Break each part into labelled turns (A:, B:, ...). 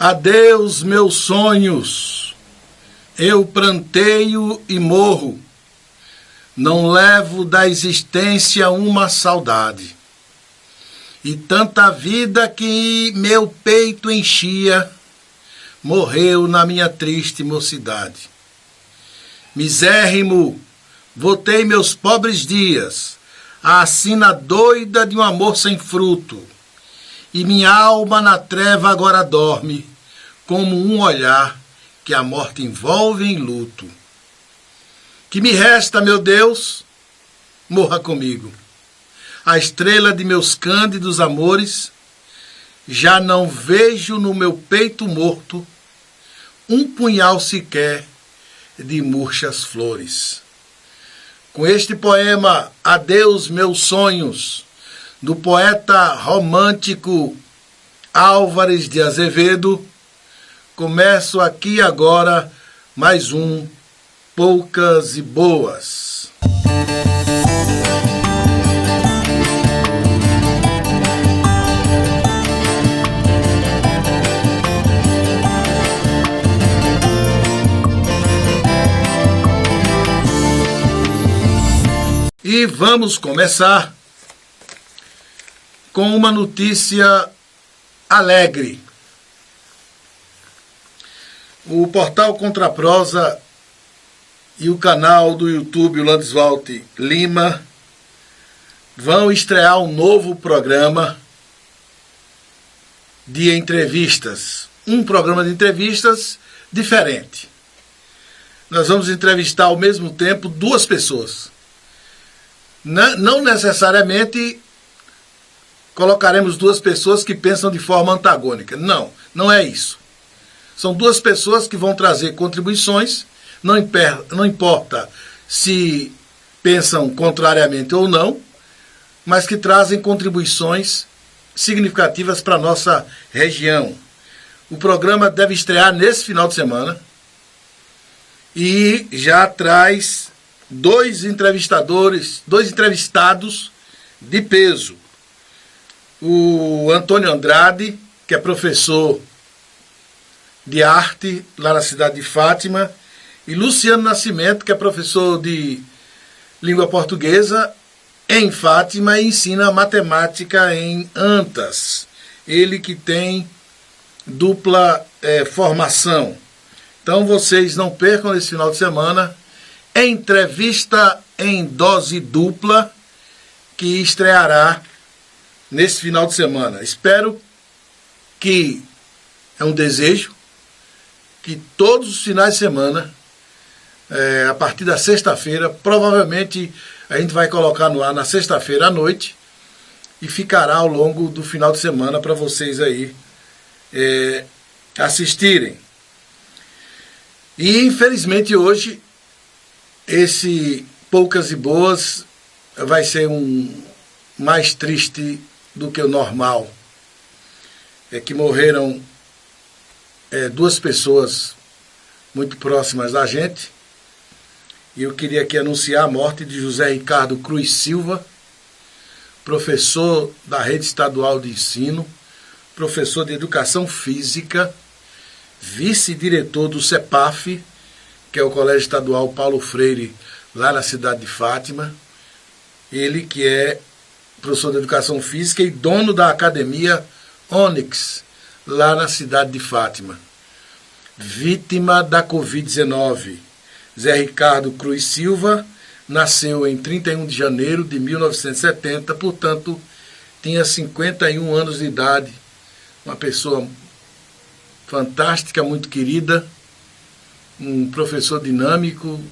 A: Adeus, meus sonhos, eu pranteio e morro, não levo da existência uma saudade. E tanta vida que meu peito enchia, morreu na minha triste mocidade. Misérrimo, votei meus pobres dias, à sina doida de um amor sem fruto, e minha alma na treva agora dorme, como um olhar que a morte envolve em luto. Que me resta, meu Deus? Morra comigo. A estrela de meus cândidos amores, já não vejo no meu peito morto um punhal sequer de murchas flores. Com este poema, Adeus, meus sonhos, do poeta romântico Álvares de Azevedo, começo aqui agora mais um Poucas e Boas. E vamos começar com uma notícia alegre. O portal Contraprosa e o canal do YouTube Landeswald Lima vão estrear um novo programa de entrevistas. Um programa de entrevistas diferente. Nós vamos entrevistar ao mesmo tempo duas pessoas. Não necessariamente colocaremos duas pessoas que pensam de forma antagônica. Não é isso. São duas pessoas que vão trazer contribuições, não importa se pensam contrariamente ou não, mas que trazem contribuições significativas para a nossa região. O programa deve estrear nesse final de semana e já traz dois entrevistados de peso. O Antônio Andrade, que é professor de arte lá na cidade de Fátima, e Luciano Nascimento, que é professor de língua portuguesa em Fátima e ensina matemática em Antas. Ele que tem dupla formação. Então vocês não percam esse final de semana entrevista em dose dupla que estreará nesse final de semana. Espero que, é um desejo, que todos os finais de semana, a partir da sexta-feira, provavelmente a gente vai colocar no ar na sexta-feira à noite e ficará ao longo do final de semana para vocês aí assistirem. E infelizmente hoje esse Poucas e Boas vai ser mais triste do que o normal. É que morreram duas pessoas muito próximas da gente. E eu queria aqui anunciar a morte de José Ricardo Cruz Silva, professor da Rede Estadual de Ensino, professor de Educação Física, vice-diretor do CEPAF, que é o Colégio Estadual Paulo Freire, lá na cidade de Fátima. Ele que é professor de Educação Física e dono da Academia Onyx, lá na cidade de Fátima. Vítima da Covid-19. Zé Ricardo Cruz Silva nasceu em 31 de janeiro de 1970, portanto, tinha 51 anos de idade. Uma pessoa fantástica, muito querida, um professor dinâmico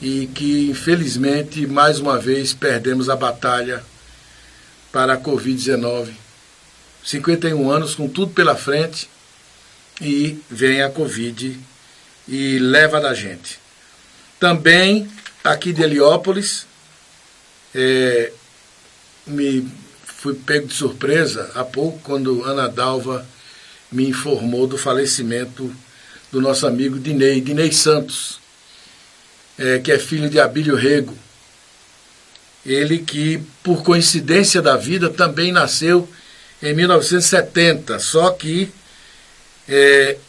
A: e que, infelizmente, mais uma vez perdemos a batalha para a Covid-19. 51 anos, com tudo pela frente, e vem a Covid e leva da gente. Também, aqui de Heliópolis, me fui pego de surpresa há pouco, quando Ana Dalva me informou do falecimento do nosso amigo Dinei Santos, que é filho de Abílio Rego. Ele que, por coincidência da vida, também nasceu em 1970, só que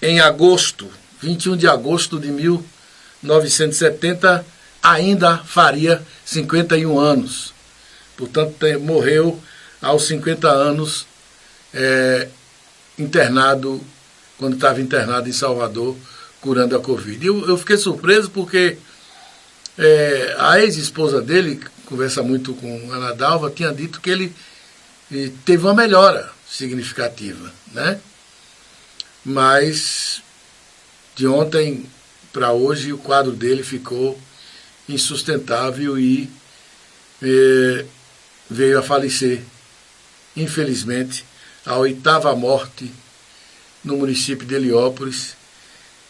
A: em agosto, 21 de agosto de 1970, ainda faria 51 anos. Portanto, morreu aos 50 anos, internado, quando estava internado em Salvador, curando a Covid. Eu fiquei surpreso porque a ex-esposa dele, conversa muito com a Ana Dalva, tinha dito que ele teve uma melhora significativa, né? Mas de ontem para hoje o quadro dele ficou insustentável e veio a falecer, infelizmente, a 8ª morte no município de Heliópolis.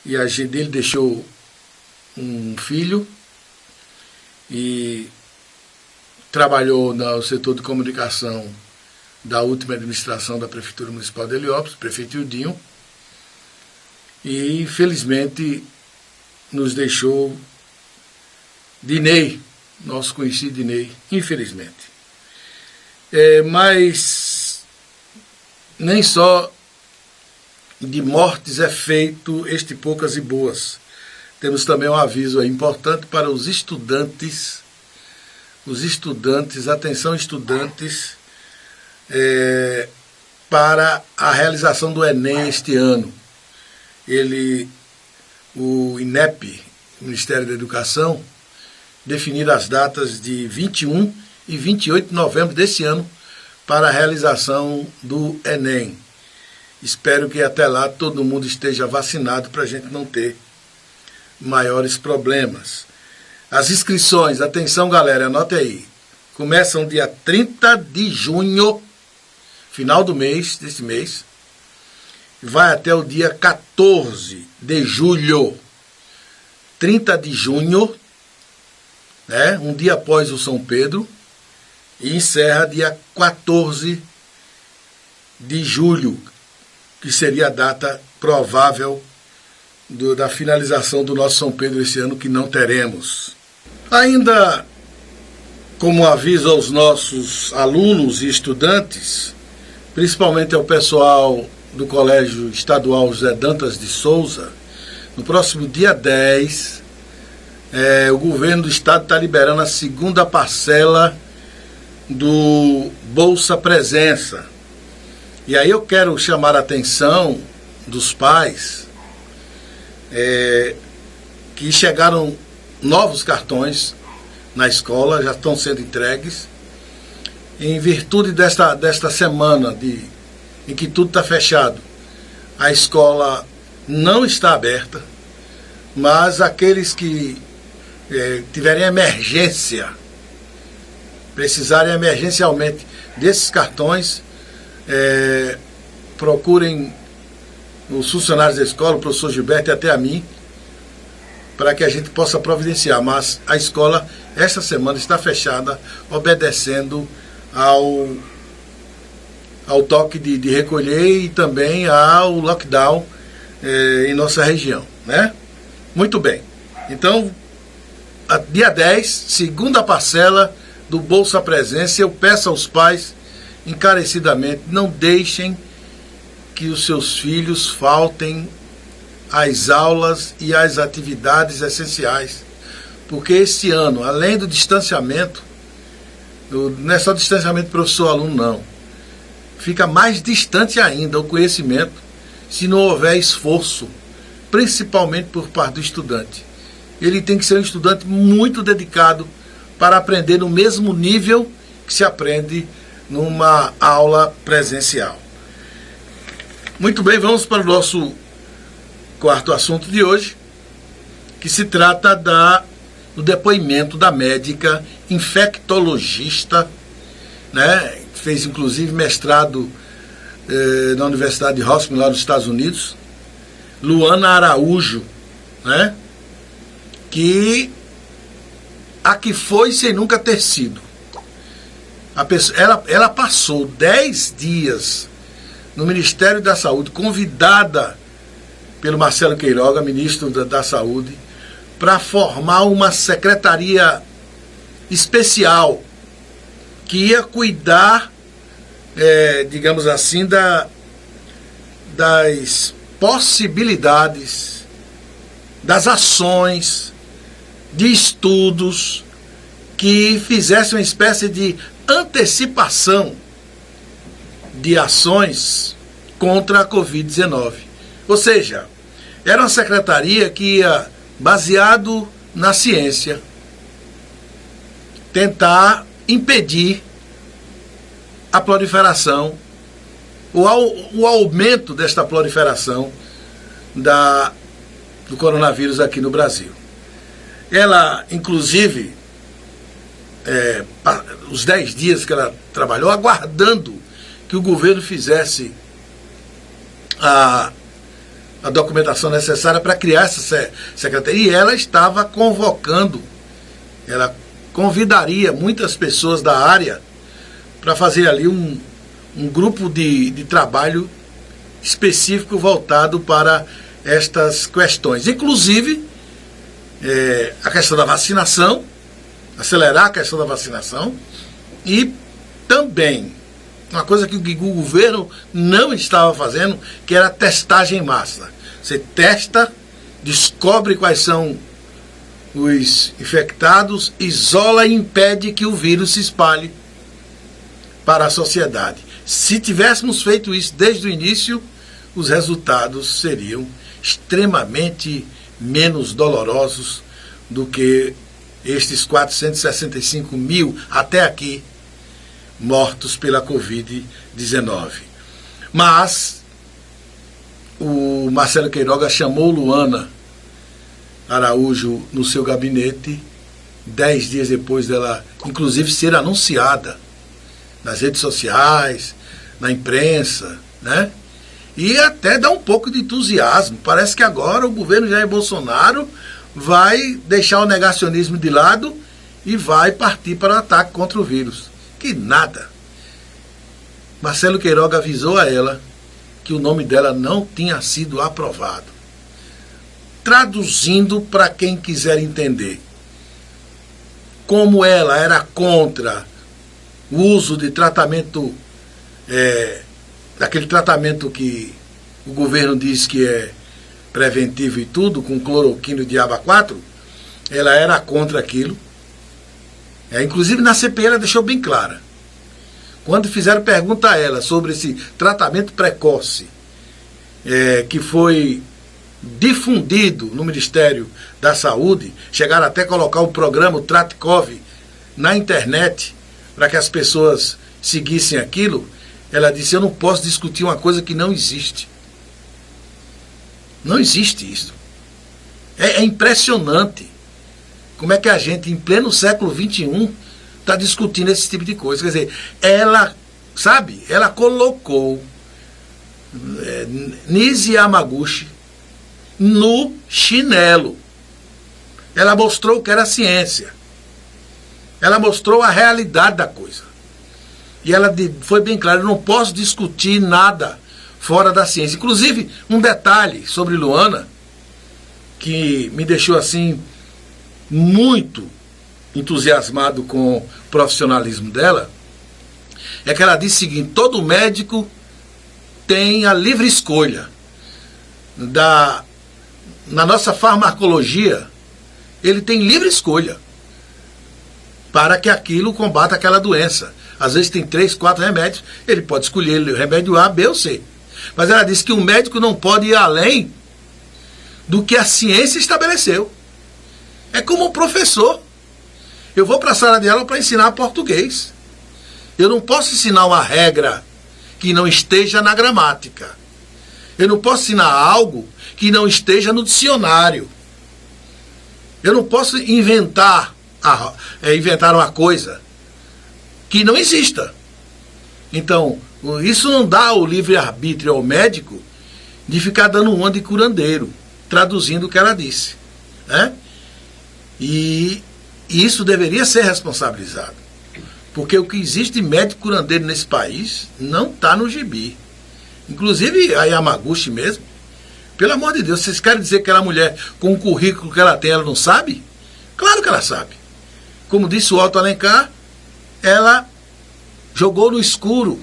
A: E a gente dele deixou um filho e trabalhou no setor de comunicação da última administração da Prefeitura Municipal de Heliópolis, prefeito Ildinho, e infelizmente nos deixou Dinei, nosso conhecido Dinei, infelizmente. Mas nem só de mortes é feito este Poucas e Boas. Temos também um aviso importante para os estudantes. Atenção estudantes, para a realização do Enem este ano. O INEP, o Ministério da Educação, definiu as datas de 21 e 28 de novembro desse ano para a realização do Enem. Espero que até lá todo mundo esteja vacinado para a gente não ter maiores problemas. As inscrições, atenção galera, anote aí, começam dia 30 de junho, final do mês, desse mês, vai até o dia 14 de julho, 30 de junho, né, um dia após o São Pedro, e encerra dia 14 de julho, que seria a data provável da finalização do nosso São Pedro esse ano, que não teremos. Ainda como aviso aos nossos alunos e estudantes, principalmente ao pessoal do Colégio Estadual José Dantas de Souza, no próximo dia 10, o governo do estado está liberando a 2ª parcela do Bolsa Presença. E aí eu quero chamar a atenção dos pais que chegaram novos cartões na escola, já estão sendo entregues, em virtude desta semana em que tudo está fechado. A escola não está aberta, mas aqueles que tiverem emergência, precisarem emergencialmente desses cartões, procurem os funcionários da escola, o professor Gilberto e até a mim, para que a gente possa providenciar. Mas a escola, esta semana, está fechada, obedecendo ao toque de recolher e também ao lockdown em nossa região, né? Muito bem. Então, dia 10, 2ª parcela do Bolsa Presença. Eu peço aos pais, encarecidamente, não deixem que os seus filhos faltem às aulas e às atividades essenciais, porque esse ano, além do distanciamento, não é só distanciamento professor-aluno, não, fica mais distante ainda o conhecimento se não houver esforço, principalmente por parte do estudante. Ele tem que ser um estudante muito dedicado para aprender no mesmo nível que se aprende numa aula presencial. Muito bem, vamos para o nosso 4º assunto de hoje, que se trata do depoimento da médica infectologista, né, fez inclusive mestrado na Universidade de Hofstra, lá nos Estados Unidos, Luana Araújo, né, que foi sem nunca ter sido. Ela passou 10 dias no Ministério da Saúde, convidada pelo Marcelo Queiroga, ministro da Saúde, para formar uma secretaria especial que ia cuidar, digamos assim, das possibilidades das ações, de estudos que fizessem uma espécie de antecipação de ações contra a Covid-19. Ou seja, era uma secretaria que ia, baseado na ciência, tentar impedir a proliferação, o aumento desta proliferação do coronavírus aqui no Brasil. Ela, inclusive, os 10 dias que ela trabalhou, aguardando que o governo fizesse a documentação necessária para criar essa secretaria, e ela estava convocando, ela convidaria muitas pessoas da área para fazer ali um grupo de trabalho específico voltado para estas questões. Inclusive, a questão da vacinação, acelerar a questão da vacinação, e também uma coisa que o governo não estava fazendo, que era a testagem em massa. Você testa, descobre quais são os infectados, isola e impede que o vírus se espalhe para a sociedade. Se tivéssemos feito isso desde o início, os resultados seriam extremamente menos dolorosos do que estes 465 mil até aqui mortos pela Covid-19. Mas o Marcelo Queiroga chamou Luana Araújo no seu gabinete 10 dias depois dela, inclusive, ser anunciada nas redes sociais, na imprensa, né? E até dá um pouco de entusiasmo. Parece que agora o governo Jair Bolsonaro vai deixar o negacionismo de lado e vai partir para o ataque contra o vírus. Que nada. Marcelo Queiroga avisou a ela que o nome dela não tinha sido aprovado. Traduzindo para quem quiser entender, como ela era contra o uso de tratamento, daquele tratamento que o governo diz que é preventivo e tudo, com cloroquina e diaba 4, ela era contra aquilo. Inclusive na CPI ela deixou bem clara. Quando fizeram pergunta a ela sobre esse tratamento precoce, que foi difundido no Ministério da Saúde, chegaram até a colocar o programa, o Tratkov, na internet, para que as pessoas seguissem aquilo, ela disse: eu não posso discutir uma coisa que não existe. Não existe isso. É impressionante como é que a gente, em pleno século XXI, está discutindo esse tipo de coisa. Quer dizer, ela, sabe, ela colocou Nise Yamaguchi no chinelo. Ela mostrou o que era ciência. Ela mostrou a realidade da coisa. E ela foi bem clara: eu não posso discutir nada fora da ciência. Inclusive, um detalhe sobre Luana, que me deixou assim muito entusiasmado com o profissionalismo dela, é que ela disse o seguinte: todo médico tem a livre escolha. Na nossa farmacologia, ele tem livre escolha para que aquilo combata aquela doença. Às vezes tem 3, 4 remédios, ele pode escolher o remédio A, B ou C. Mas ela disse que o médico não pode ir além do que a ciência estabeleceu. É como um professor. Eu vou para a sala de aula para ensinar português. Eu não posso ensinar uma regra que não esteja na gramática. Eu não posso ensinar algo que não esteja no dicionário. Eu não posso inventar uma coisa que não exista. Então, isso não dá o livre-arbítrio ao médico de ficar dando uma de curandeiro, traduzindo o que ela disse, né? E isso deveria ser responsabilizado. Porque o que existe de médico curandeiro nesse país não está no gibi. Inclusive a Yamaguchi mesmo. Pelo amor de Deus, vocês querem dizer que aquela mulher, com o currículo que ela tem, ela não sabe? Claro que ela sabe. Como disse o Otto Alencar, ela jogou no escuro.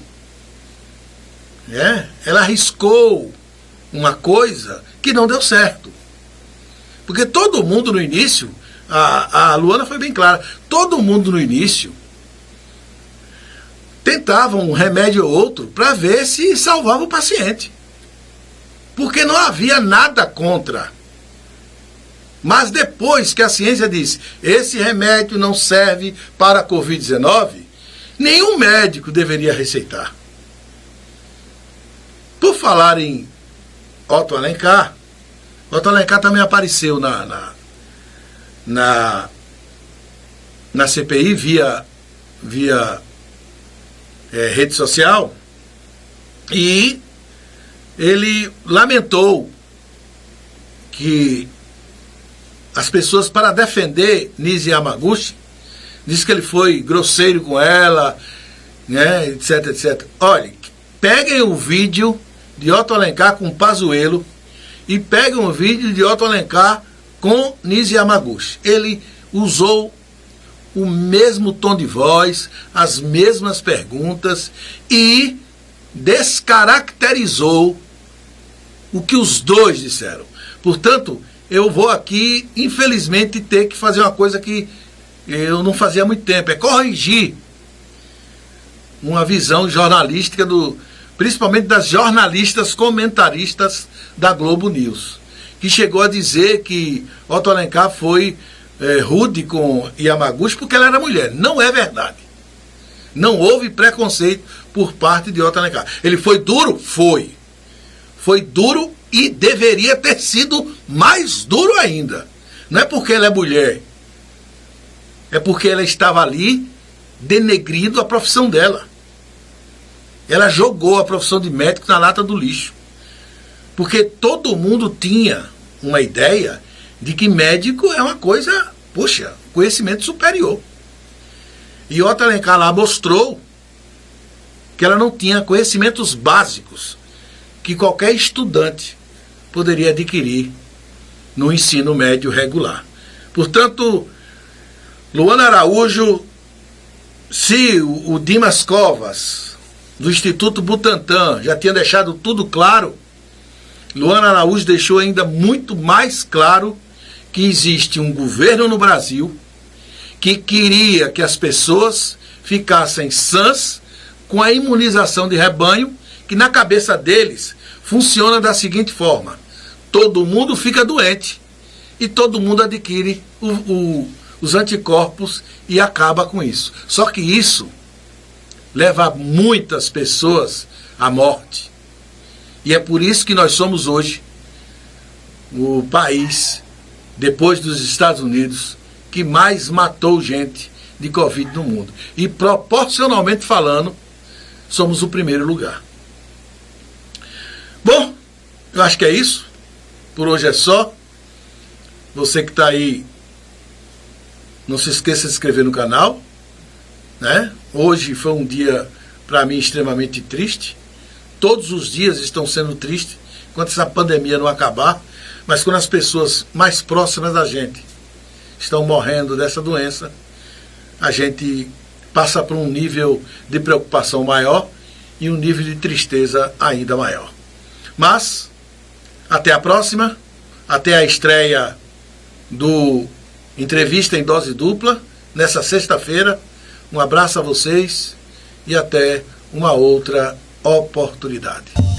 A: Ela arriscou uma coisa que não deu certo. Porque todo mundo no início, a Luana foi bem clara, todo mundo no início tentava um remédio ou outro para ver se salvava o paciente. Porque não havia nada contra. Mas depois que a ciência disse, esse remédio não serve para a Covid-19, nenhum médico deveria receitar. Por falar em Otto Alencar também apareceu na CPI via rede social, e ele lamentou que as pessoas, para defender Nise Yamaguchi, disse que ele foi grosseiro com ela, né, etc, etc. Olha, peguem o vídeo de Otto Alencar com Pazuello e peguem o vídeo de Otto Alencar com Nise Yamaguchi. Ele usou o mesmo tom de voz, as mesmas perguntas e descaracterizou o que os dois disseram. Portanto, eu vou aqui, infelizmente, ter que fazer uma coisa que eu não fazia há muito tempo, é corrigir uma visão jornalística, principalmente das jornalistas comentaristas da Globo News, que chegou a dizer que Otto Alencar foi rude com Yamaguchi porque ela era mulher. Não é verdade. Não houve preconceito por parte de Otto Alencar. Ele foi duro? Foi. Foi duro e deveria ter sido mais duro ainda. Não é porque ela é mulher. É porque ela estava ali denegrindo a profissão dela. Ela jogou a profissão de médico na lata do lixo. Porque todo mundo tinha uma ideia de que médico é uma coisa, poxa, conhecimento superior. E Otto Alencar lá mostrou que ela não tinha conhecimentos básicos que qualquer estudante poderia adquirir no ensino médio regular. Portanto, Luana Araújo, se o Dimas Covas, do Instituto Butantan, já tinha deixado tudo claro, Luana Araújo deixou ainda muito mais claro que existe um governo no Brasil que queria que as pessoas ficassem sãs com a imunização de rebanho, que na cabeça deles funciona da seguinte forma: todo mundo fica doente e todo mundo adquire os anticorpos e acaba com isso. Só que isso leva muitas pessoas à morte. E é por isso que nós somos hoje o país, depois dos Estados Unidos, que mais matou gente de Covid no mundo. E proporcionalmente falando, somos o primeiro lugar. Bom, eu acho que é isso. Por hoje é só. Você que está aí, não se esqueça de se inscrever no canal, né? Hoje foi um dia, para mim, extremamente triste. Todos os dias estão sendo tristes, enquanto essa pandemia não acabar. Mas quando as pessoas mais próximas da gente estão morrendo dessa doença, a gente passa por um nível de preocupação maior e um nível de tristeza ainda maior. Mas, até a próxima, até a estreia do Entrevista em Dose Dupla, nessa sexta-feira. Um abraço a vocês e até uma outra oportunidade.